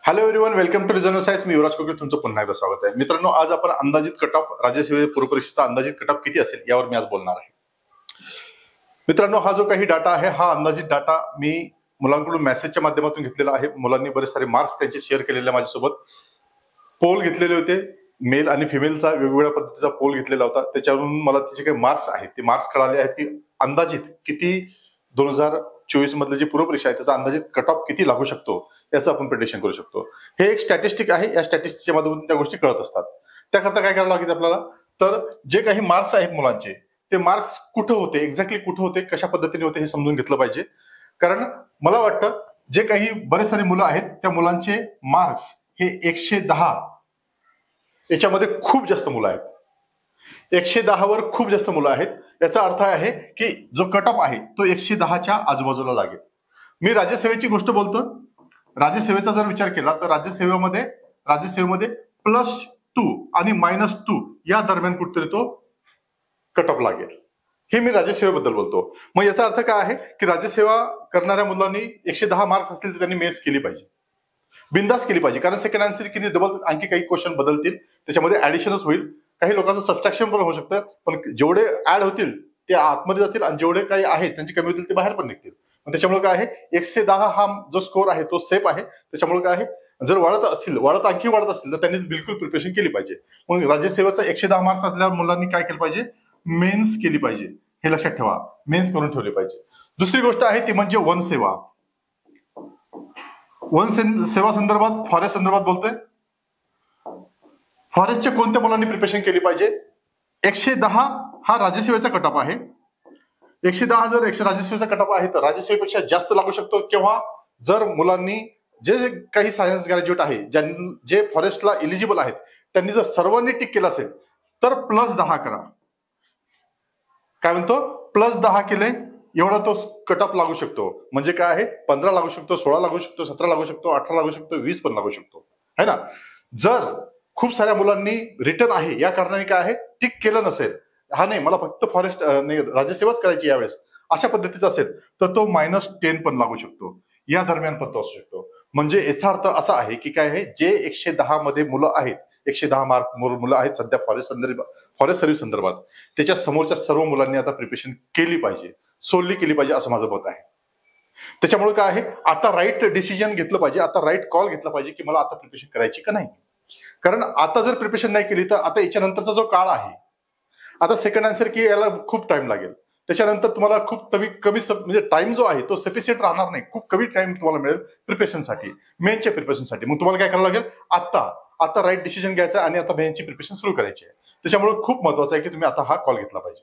Hello everyone, welcome to regional science. मी युवराज कोकिळ, तुमचं पुन्हा एकदा स्वागत आहे. मित्रांनो, आज आपण अंदाजित कट ऑफ राज्यसेवा पूर्व परीक्षेचा अंदाजित कट ऑफ किती असेल यावर मी आज बोलणार आहे. मित्रांनो, हा जो काही डाटा आहे हा अंदाजित डाटा मी मुलांकडून मेसेजच्या माध्यमातून घेतलेला आहे. मुलांनी बरेच सारे मार्क्स त्यांचे शेअर केलेले माझ्यासोबत. पोल घेतलेले होते, मेल आणि फिमेलचा वेगवेगळ्या पद्धतीचा पोल घेतलेला होता. त्याच्यावरून मला त्याचे काही मार्क्स आहेत ते मार्क्स कळाले आहेत की अंदाजित किती 2024 मधले जे पूर्व परीक्षा आहे त्याचा अंदाजित कट ऑफ किती लागू शकतो याचं आपण प्रेडिक्शन करू शकतो. हे एक स्टॅटिस्टिक आहे. या स्टॅटिस्टिकच्या माध्यमातून त्या गोष्टी कळत असतात. त्याकरता काय करावं लागेल आपल्याला, तर जे काही मार्क्स आहेत मुलांचे ते मार्क्स कुठं होते, एक्झॅक्टली कुठं होते, कशा पद्धतीने होते हे समजून घेतलं पाहिजे. कारण मला वाटतं जे काही बरेच सारे मुलं आहेत त्या मुलांचे मार्क्स हे 110 याच्यामध्ये खूप जास्त मुलं आहेत. 110 वर खूप जास्त मुलं आहेत. याचा अर्थ आहे की जो कट ऑफ आहे तो 110च्या आजूबाजूला लागेल. मी राज्यसेवेची गोष्ट बोलतो. राज्यसेवेचा जर विचार केला तर राज्यसेवेमध्ये +2 आणि -2 या दरम्यान कुठेतरी तो कट ऑफ लागेल. हे मी राज्यसेवेबद्दल बोलतो. मग याचा अर्थ काय आहे की राज्यसेवा करणाऱ्या मुलांनी 110 मार्क्स असतील तर त्यांनी मेस केली पाहिजे, बिंदास केली पाहिजे. कारण सेकंड आन्सर किती डबल आणखी काही क्वेश्चन बदलतील, त्याच्यामध्ये ऍडिशनच होईल. काही लोकांचं सबस्ट्रॅक्शन पण होऊ शकतं, पण जेवढे ऍड होतील ते आतमध्ये जातील आणि जेवढे काही आहेत त्यांची कमी होतील ते बाहेर पण निघतील. त्याच्यामुळे काय आहे 110 हा जो स्कोर आहे तो सेफ आहे. त्याच्यामुळे काय आहे, जर आणखी वाढत असतील तर त्यांनी बिलकुल प्रिपरेशन केली पाहिजे. मग राज्यसेवेचा 110 मार्क्स असलेल्या मुलांनी काय केलं पाहिजे, मेन्स केली पाहिजे. हे लक्षात ठेवा, मेन्स करून ठेवले पाहिजे. दुसरी गोष्ट आहे ती म्हणजे वनसेवा संदर्भात, फॉरेस्ट संदर्भात बोलतोय. फॉरेस्टच्या कोणत्या मुलांनी प्रिपरेशन केली पाहिजे. 110 हा राज्यसेवेचा कट ऑफ आहे. 110 जर राज्यसेवेचा कट ऑफ आहे तर राज्यसेवेपेक्षा जास्त लागू शकतो. किंवा जर मुलांनी जे काही सायन्स ग्रॅज्युएट आहे, जे फॉरेस्टला एलिजिबल आहेत, त्यांनी जर सर्वांनी टिक केलं असेल तर +10 करा. काय म्हणतो, +10 केले एवढा तो कट ऑफ लागू शकतो. म्हणजे काय आहे, 15 लागू शकतो, 16 लागू शकतो, 17 लागू शकतो, 18 लागू शकतो, 20 पण लागू शकतो, है ना. जर खूप साऱ्या मुलांनी रिटर्न आहे या कारणाने काय आहे टिक केलं नसेल, हा नाही मला फक्त फॉरेस्ट नाही राज्यसेवाच करायची यावेळेस, अशा पद्धतीचा असेल तर तो -10 पण लागू शकतो. या दरम्यान पण तो असू शकतो. म्हणजे याचा अर्थ असा आहे की काय आहे, जे 110 मध्ये मुलं आहेत, 110 मार्क मुलं आहेत सध्या फॉरेस्ट सर्व्हिस संदर्भात, त्याच्या समोरच्या सर्व मुलांनी आता प्रिपरेशन केली पाहिजे, सोडली केली पाहिजे असं माझं मत आहे. त्याच्यामुळे काय आहे, आता राईट डिसिजन घेतलं पाहिजे, आता राईट कॉल घेतला पाहिजे की मला आता प्रिपरेशन करायची का नाही. कारण आता जर प्रिपरेशन नाही केली तर आता याच्यानंतरचा जो काळ आहे, आता सेकंड आन्सर की याला खूप टाइम लागेल. त्याच्यानंतर तुम्हाला खूप कमी म्हणजे टाइम जो आहे तो सफिशियंट राहणार नाही. खूप कमी टाइम तुम्हाला मिळेल प्रिपरेशनसाठी, मेनच्या प्रिपरेशनसाठी. मग तुम्हाला काय करावं लागेल, आता राईट डिसिजन घ्यायचा आणि आता मेनची प्रिपरेशन सुरू करायची आहे. त्याच्यामुळे खूप महत्वाचं आहे की तुम्ही आता हा कॉल घेतला पाहिजे.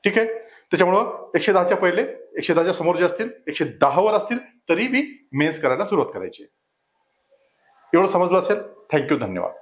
ठीक आहे. त्याच्यामुळं 110च्या पहिले, 110च्या समोर जे असतील, 110 वर असतील तरी बी मेन्स करायला सुरुवात करायची. एवढं समजलं असेल. थँक्यू, धन्यवाद.